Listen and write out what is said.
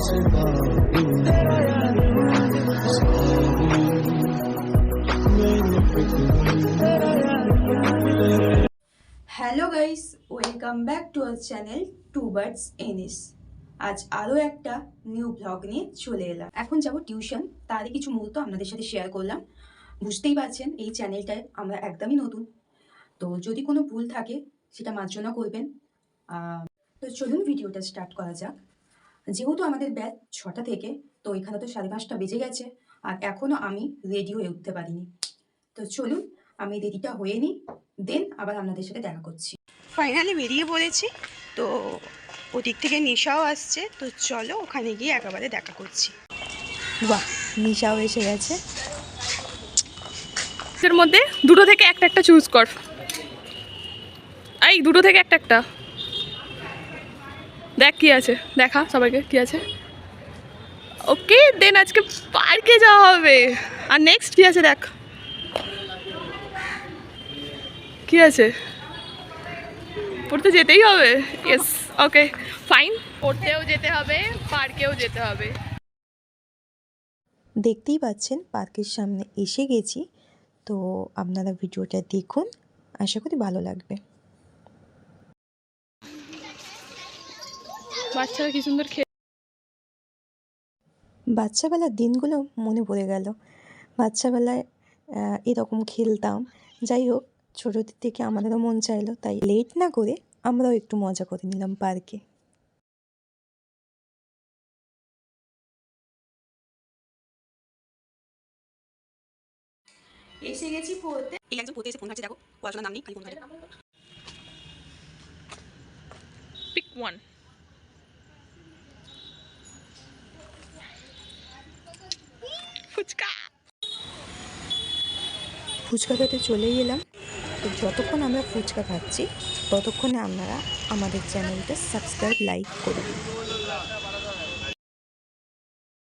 Hello guys, welcome back to our channel to birds NS. আজ আরও একটা new blog নিয়ে চলে এলাম। এখন যাব টিউশন, তারই কিছু মুহূর্ত আপনাদের সাথে শেয়ার করলাম। বুঝতেই পারছেন এই চ্যানেলটায় আমরা একদমই নতুন, তো যদি কোনো ভুল থাকে সেটা মার্জনা করবেন। তো চলুন ভিডিওটা স্টার্ট করা যাক। যেহেতু আমাদের ব্যাচ 6টা থেকে, তো এখানে তো 5:30 বেজে গেছে আর এখনও আমি রেডি হয়ে উঠতে পারিনি। তো চলুন আমি রেডিটা হয়ে নিই, দেন আবার আপনাদের সাথে দেখা করছি। ফাইনালি বেরিয়ে পড়েছি, তো ওদিক থেকে নিশাও আসছে, তো চলো ওখানে গিয়ে একেবারে দেখা করছি। বাহ, নিশাও এসে গেছে। এর মধ্যে দুটো থেকে একটা একটা চুজ কর। এই দুটো থেকে একটা একটা দেখ কি আছে, দেখা সবাইকে কি আছে। ওকে, দেন আজকে পার্কে যাওয়া হবে। আর নেক্সট কি আছে দেখ, কি আছে, পড়তে যেতেই হবে। ইয়েস, ওকে ফাইন, পড়তেও যেতে হবে, পার্কেও যেতে হবে। দেখতেই পাচ্ছেন পার্কের সামনে এসে গেছি, তো আপনারা ভিডিওটা দেখুন, আশা করি ভালো লাগবে। বাচ্চারা কি সুন্দর বাচ্চাবেলার দিনগুলো মনে পড়ে গেল। বাচ্চাবেলায় এরকম খেলতাম। যাই হোক, ছোটোদের থেকে আমাদেরও মন চাইলো, তাই লেট না করে আমরাও একটু মজা করে নিলাম পার্কে। এসে গেছি পড়তে। এই একজন পড়তে এসে ফোন ঘাটছে, দেখো পড়াশোনার নাম নেই, খালি ফোন ঘাটে। Pick one. ফুচকা। ফুচকা খেতে চলেই এলাম। তো যতক্ষণ আমরা ফুচকা খাচ্ছি ততক্ষণে আপনারা আমাদের চ্যানেলটা সাবস্ক্রাইব, লাইক করে দিন।